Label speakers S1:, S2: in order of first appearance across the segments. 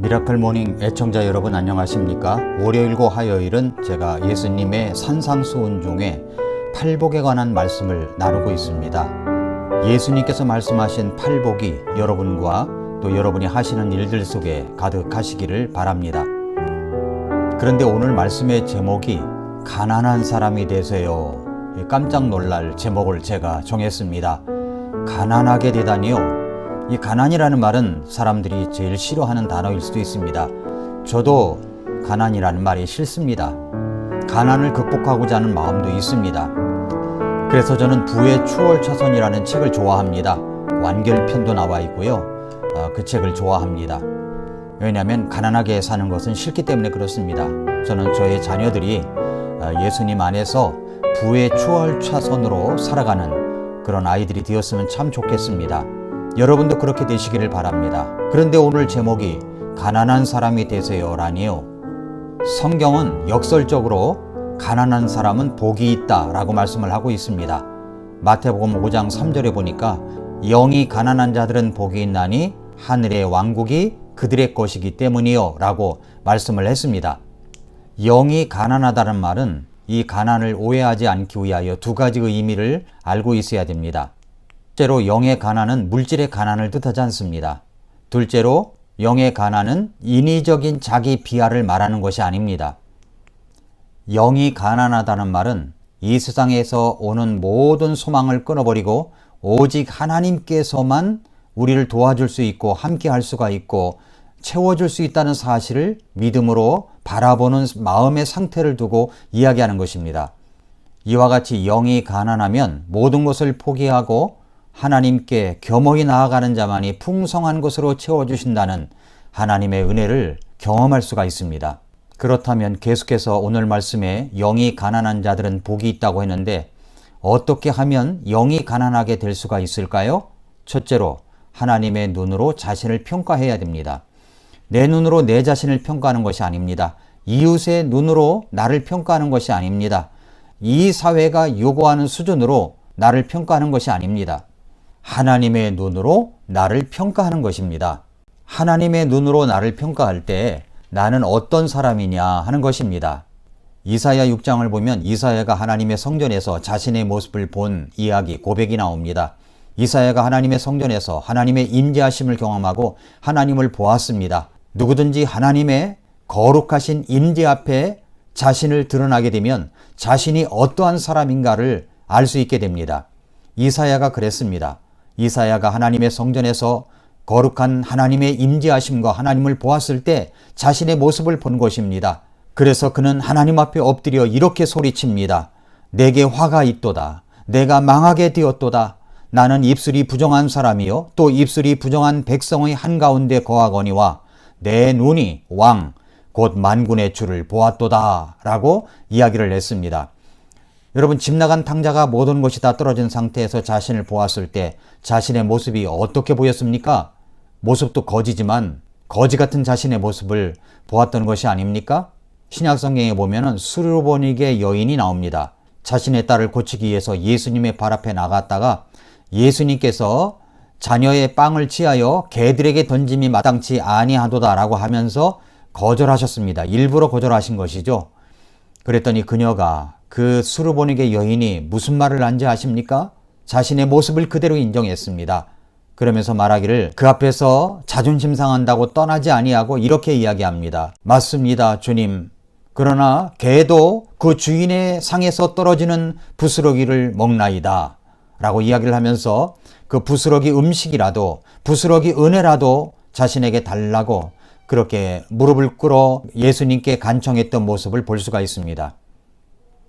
S1: 미라클 모닝 애청자 여러분 안녕하십니까? 월요일과 화요일은 제가 예수님의 산상수훈 중에 팔복에 관한 말씀을 나누고 있습니다. 예수님께서 말씀하신 팔복이 여러분과 또 여러분이 하시는 일들 속에 가득하시기를 바랍니다. 그런데 오늘 말씀의 제목이 가난한 사람이 되세요. 깜짝 놀랄 제목을 제가 정했습니다. 가난하게 되다니요. 이 가난이라는 말은 사람들이 제일 싫어하는 단어일 수도 있습니다. 저도 가난이라는 말이 싫습니다. 가난을 극복하고자 하는 마음도 있습니다. 그래서 저는 부의 추월차선이라는 책을 좋아합니다. 완결편도 나와 있고요. 그 책을 좋아합니다. 왜냐하면 가난하게 사는 것은 싫기 때문에 그렇습니다. 저는 저의 자녀들이 예수님 안에서 부의 추월차선으로 살아가는 그런 아이들이 되었으면 참 좋겠습니다. 여러분도 그렇게 되시기를 바랍니다. 그런데 오늘 제목이 가난한 사람이 되세요라니요. 성경은 역설적으로 가난한 사람은 복이 있다 라고 말씀을 하고 있습니다. 마태복음 5장 3절에 보니까 영이 가난한 자들은 복이 있나니 하늘의 왕국이 그들의 것이기 때문이요 라고 말씀을 했습니다. 영이 가난하다는 말은 이 가난을 오해하지 않기 위하여 두 가지의 의미를 알고 있어야 됩니다. 첫째로 영의 가난은 물질의 가난을 뜻하지 않습니다. 둘째로 영의 가난은 인위적인 자기 비하를 말하는 것이 아닙니다. 영이 가난하다는 말은 이 세상에서 오는 모든 소망을 끊어버리고 오직 하나님께서만 우리를 도와줄 수 있고 함께 할 수가 있고 채워줄 수 있다는 사실을 믿음으로 바라보는 마음의 상태를 두고 이야기하는 것입니다. 이와 같이 영이 가난하면 모든 것을 포기하고 하나님께 겸허히 나아가는 자만이 풍성한 것으로 채워주신다는 하나님의 은혜를 경험할 수가 있습니다. 그렇다면 계속해서 오늘 말씀에 영이 가난한 자들은 복이 있다고 했는데 어떻게 하면 영이 가난하게 될 수가 있을까요? 첫째로 하나님의 눈으로 자신을 평가해야 됩니다. 내 눈으로 내 자신을 평가하는 것이 아닙니다. 이웃의 눈으로 나를 평가하는 것이 아닙니다. 이 사회가 요구하는 수준으로 나를 평가하는 것이 아닙니다. 하나님의 눈으로 나를 평가하는 것입니다. 하나님의 눈으로 나를 평가할 때 나는 어떤 사람이냐 하는 것입니다. 이사야 6장을 보면 이사야가 하나님의 성전에서 자신의 모습을 본 이야기, 고백이 나옵니다. 이사야가 하나님의 성전에서 하나님의 임재하심을 경험하고 하나님을 보았습니다. 누구든지 하나님의 거룩하신 임재 앞에 자신을 드러나게 되면 자신이 어떠한 사람인가를 알 수 있게 됩니다. 이사야가 그랬습니다. 이사야가 하나님의 성전에서 거룩한 하나님의 임재하심과 하나님을 보았을 때 자신의 모습을 본 것입니다. 그래서 그는 하나님 앞에 엎드려 이렇게 소리칩니다. 내게 화가 있도다. 내가 망하게 되었도다. 나는 입술이 부정한 사람이요 또 입술이 부정한 백성의 한가운데 거하거니와 내 눈이 왕 곧 만군의 주를 보았도다 라고 이야기를 했습니다. 여러분, 집 나간 탕자가 모든 것이 다 떨어진 상태에서 자신을 보았을 때 자신의 모습이 어떻게 보였습니까? 모습도 거지지만 거지 같은 자신의 모습을 보았던 것이 아닙니까? 신약성경에 보면은 수르보니게 여인이 나옵니다. 자신의 딸을 고치기 위해서 예수님의 발 앞에 나갔다가 예수님께서 자녀의 빵을 취하여 개들에게 던짐이 마땅치 아니하도다라고 하면서 거절하셨습니다. 일부러 거절하신 것이죠. 그랬더니 그녀가 그 수르보니게 여인이 무슨 말을 한지 아십니까? 자신의 모습을 그대로 인정했습니다. 그러면서 말하기를 그 앞에서 자존심 상한다고 떠나지 아니하고 이렇게 이야기합니다. 맞습니다, 주님. 그러나 개도 그 주인의 상에서 떨어지는 부스러기를 먹나이다 라고 이야기를 하면서 그 부스러기 음식이라도 부스러기 은혜라도 자신에게 달라고 그렇게 무릎을 꿇어 예수님께 간청했던 모습을 볼 수가 있습니다.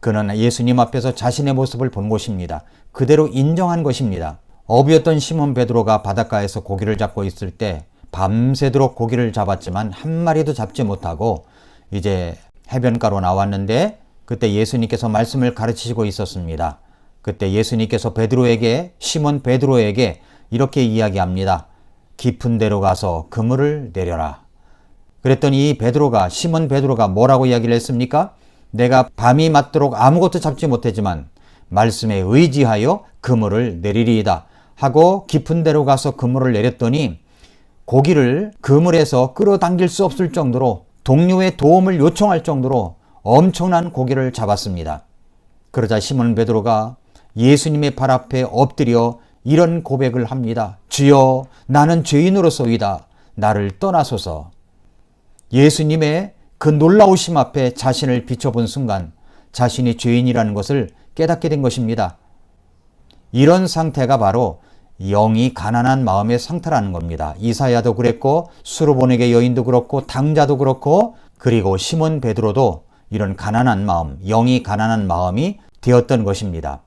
S1: 그는 예수님 앞에서 자신의 모습을 본 것입니다. 그대로 인정한 것입니다. 어부였던 시몬 베드로가 바닷가에서 고기를 잡고 있을 때 밤새도록 고기를 잡았지만 한 마리도 잡지 못하고 이제 해변가로 나왔는데 그때 예수님께서 말씀을 가르치시고 있었습니다. 그때 예수님께서 시몬 베드로에게 이렇게 이야기합니다. 깊은 데로 가서 그물을 내려라. 그랬더니 이 시몬 베드로가 뭐라고 이야기를 했습니까? 내가 밤이 맞도록 아무것도 잡지 못했지만 말씀에 의지하여 그물을 내리리이다 하고 깊은 데로 가서 그물을 내렸더니 고기를 그물에서 끌어당길 수 없을 정도로 동료의 도움을 요청할 정도로 엄청난 고기를 잡았습니다. 그러자 시몬 베드로가 예수님의 발 앞에 엎드려 이런 고백을 합니다. 주여, 나는 죄인으로소이다. 나를 떠나소서. 예수님의 그 놀라우심 앞에 자신을 비춰본 순간 자신이 죄인이라는 것을 깨닫게 된 것입니다. 이런 상태가 바로 영이 가난한 마음의 상태라는 겁니다. 이사야도 그랬고 수르보니게 여인도 그렇고 당자도 그렇고 그리고 시몬 베드로도 이런 가난한 마음, 영이 가난한 마음이 되었던 것입니다.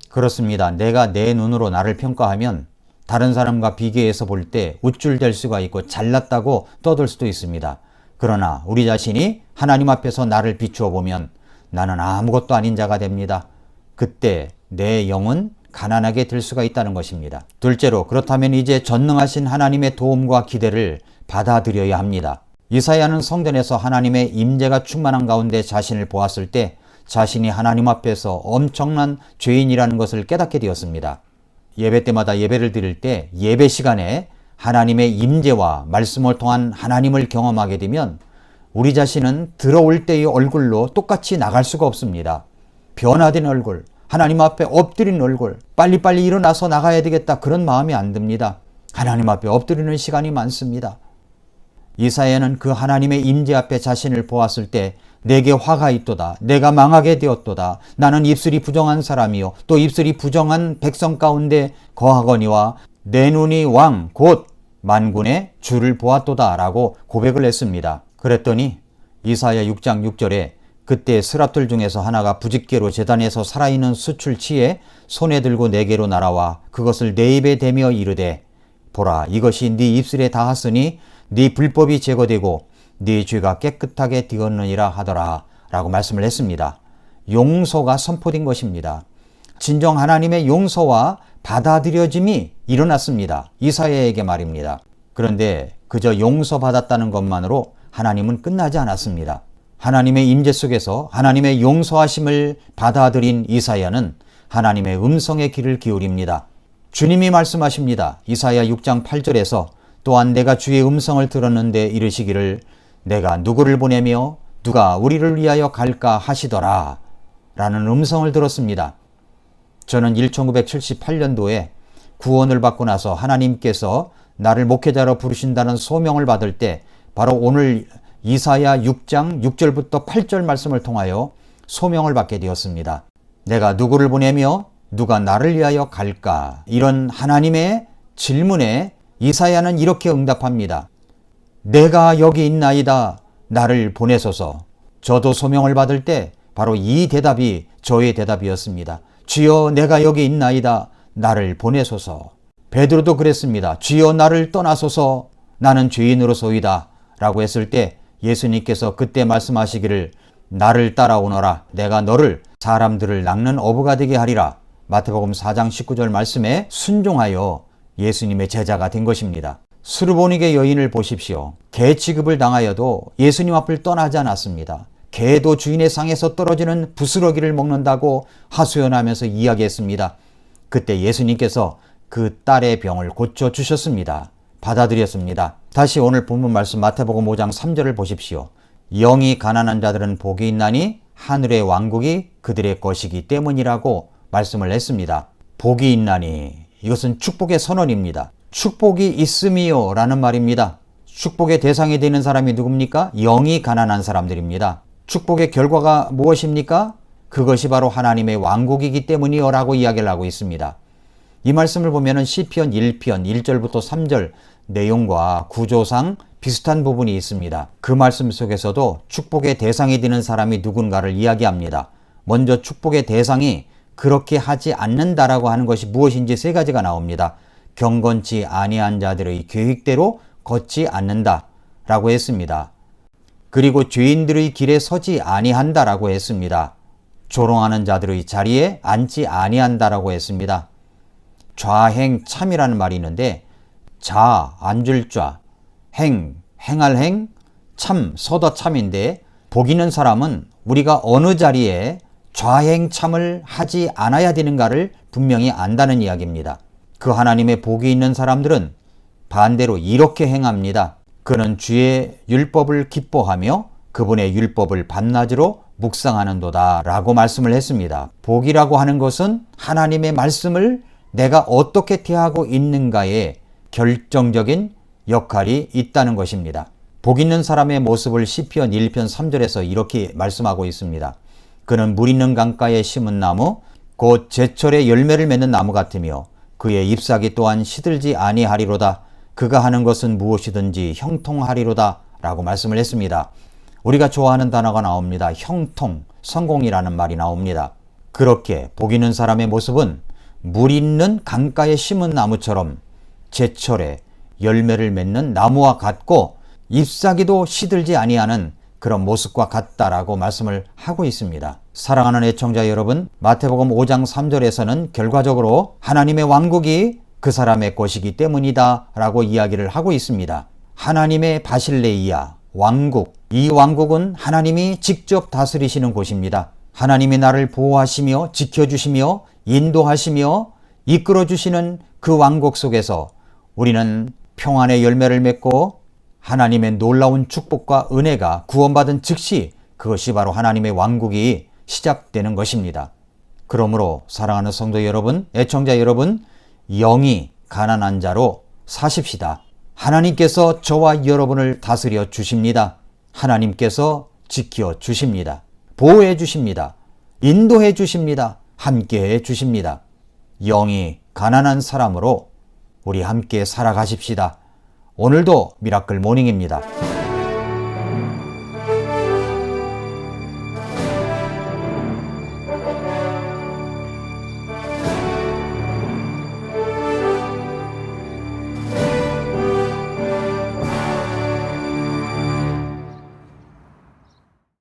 S1: 그렇습니다. 내가 내 눈으로 나를 평가하면 다른 사람과 비교해서 볼 때 우쭐댈 수가 있고 잘났다고 떠들 수도 있습니다. 그러나 우리 자신이 하나님 앞에서 나를 비추어 보면 나는 아무것도 아닌 자가 됩니다. 그때 내 영은 가난하게 될 수가 있다는 것입니다. 둘째로, 그렇다면 이제 전능하신 하나님의 도움과 기대를 받아들여야 합니다. 이사야는 성전에서 하나님의 임재가 충만한 가운데 자신을 보았을 때 자신이 하나님 앞에서 엄청난 죄인이라는 것을 깨닫게 되었습니다. 예배 때마다 예배를 드릴 때 예배 시간에 하나님의 임재와 말씀을 통한 하나님을 경험하게 되면 우리 자신은 들어올 때의 얼굴로 똑같이 나갈 수가 없습니다. 변화된 얼굴, 하나님 앞에 엎드린 얼굴, 빨리빨리 일어나서 나가야 되겠다, 그런 마음이 안 듭니다. 하나님 앞에 엎드리는 시간이 많습니다. 이사야는 그 하나님의 임재 앞에 자신을 보았을 때 내게 화가 있도다, 내가 망하게 되었도다, 나는 입술이 부정한 사람이요 또 입술이 부정한 백성 가운데 거하거니와 내 눈이 왕 곧 만군의 주를 보았도다 라고 고백을 했습니다. 그랬더니 이사야 6장 6절에 그때 스랍들 중에서 하나가 부집개로 제단에서 살아있는 숯을 취해 손에 들고 내게로 날아와 그것을 내 입에 대며 이르되 보라, 이것이 네 입술에 닿았으니 네 불법이 제거되고 네 죄가 깨끗하게 되었느니라 하더라 라고 말씀을 했습니다. 용서가 선포된 것입니다. 진정 하나님의 용서와 받아들여짐이 일어났습니다. 이사야에게 말입니다. 그런데 그저 용서받았다는 것만으로 하나님은 끝나지 않았습니다. 하나님의 임재 속에서 하나님의 용서하심을 받아들인 이사야는 하나님의 음성의 귀를 기울입니다. 주님이 말씀하십니다. 이사야 6장 8절에서 또한 내가 주의 음성을 들었는데 이르시기를 내가 누구를 보내며 누가 우리를 위하여 갈까 하시더라 라는 음성을 들었습니다. 저는 1978년도에 구원을 받고 나서 하나님께서 나를 목회자로 부르신다는 소명을 받을 때 바로 오늘 이사야 6장 6절부터 8절 말씀을 통하여 소명을 받게 되었습니다. 내가 누구를 보내며 누가 나를 위하여 갈까? 이런 하나님의 질문에 이사야는 이렇게 응답합니다. 내가 여기 있나이다. 나를 보내소서. 저도 소명을 받을 때 바로 이 대답이 저의 대답이었습니다. 주여, 내가 여기 있나이다. 나를 보내소서. 베드로도 그랬습니다. 주여, 나를 떠나소서. 나는 죄인으로소이다. 라고 했을 때 예수님께서 그때 말씀하시기를 나를 따라오너라. 내가 너를 사람들을 낚는 어부가 되게 하리라. 마태복음 4장 19절 말씀에 순종하여 예수님의 제자가 된 것입니다. 수르보니게 여인을 보십시오. 개 취급을 당하여도 예수님 앞을 떠나지 않았습니다. 개도 주인의 상에서 떨어지는 부스러기를 먹는다고 하소연하면서 이야기했습니다. 그때 예수님께서 그 딸의 병을 고쳐주셨습니다. 받아들였습니다. 다시 오늘 본문 말씀 마태복음 5장 3절을 보십시오. 영이 가난한 자들은 복이 있나니 하늘의 왕국이 그들의 것이기 때문이라고 말씀을 했습니다. 복이 있나니, 이것은 축복의 선언입니다. 축복이 있음이요 라는 말입니다. 축복의 대상이 되는 사람이 누굽니까? 영이 가난한 사람들입니다. 축복의 결과가 무엇입니까? 그것이 바로 하나님의 왕국이기 때문이요 라고 이야기를 하고 있습니다. 이 말씀을 보면 시편 1편 1절부터 3절 내용과 구조상 비슷한 부분이 있습니다. 그 말씀 속에서도 축복의 대상이 되는 사람이 누군가를 이야기합니다. 먼저 축복의 대상이 그렇게 하지 않는다라고 하는 것이 무엇인지 세 가지가 나옵니다. 경건치 아니한 자들의 계획대로 걷지 않는다라고 했습니다. 그리고 죄인들의 길에 서지 아니한다라고 했습니다. 조롱하는 자들의 자리에 앉지 아니한다라고 했습니다. 좌행 참이라는 말이 있는데 자, 앉을 좌, 행할 행, 참, 서더 참인데 복 있는 사람은 우리가 어느 자리에 좌행참을 하지 않아야 되는가를 분명히 안다는 이야기입니다. 그 하나님의 복이 있는 사람들은 반대로 이렇게 행합니다. 그는 주의 율법을 기뻐하며 그분의 율법을 밤낮으로 묵상하는도다 라고 말씀을 했습니다. 복이라고 하는 것은 하나님의 말씀을 내가 어떻게 대하고 있는가에 결정적인 역할이 있다는 것입니다. 복 있는 사람의 모습을 시편 1편 3절에서 이렇게 말씀하고 있습니다. 그는 물 있는 강가에 심은 나무 곧 제철에 열매를 맺는 나무 같으며 그의 잎사귀 또한 시들지 아니하리로다. 그가 하는 것은 무엇이든지 형통하리로다 라고 말씀을 했습니다. 우리가 좋아하는 단어가 나옵니다. 형통, 성공이라는 말이 나옵니다. 그렇게 복 있는 사람의 모습은 물 있는 강가에 심은 나무처럼 제철에 열매를 맺는 나무와 같고 잎사귀도 시들지 아니하는 그런 모습과 같다라고 말씀을 하고 있습니다. 사랑하는 애청자 여러분, 마태복음 5장 3절에서는 결과적으로 하나님의 왕국이 그 사람의 것이기 때문이다 라고 이야기를 하고 있습니다. 하나님의 바실레이아 왕국, 이 왕국은 하나님이 직접 다스리시는 곳입니다. 하나님이 나를 보호하시며 지켜주시며 인도하시며 이끌어주시는 그 왕국 속에서 우리는 평안의 열매를 맺고 하나님의 놀라운 축복과 은혜가 구원받은 즉시 그것이 바로 하나님의 왕국이 시작되는 것입니다. 그러므로 사랑하는 성도 여러분, 애청자 여러분, 영이 가난한 자로 사십시다. 하나님께서 저와 여러분을 다스려 주십니다. 하나님께서 지켜 주십니다. 보호해 주십니다. 인도해 주십니다. 함께해 주십니다. 영이 가난한 사람으로 우리 함께 살아가십시다. 오늘도 미라클 모닝입니다.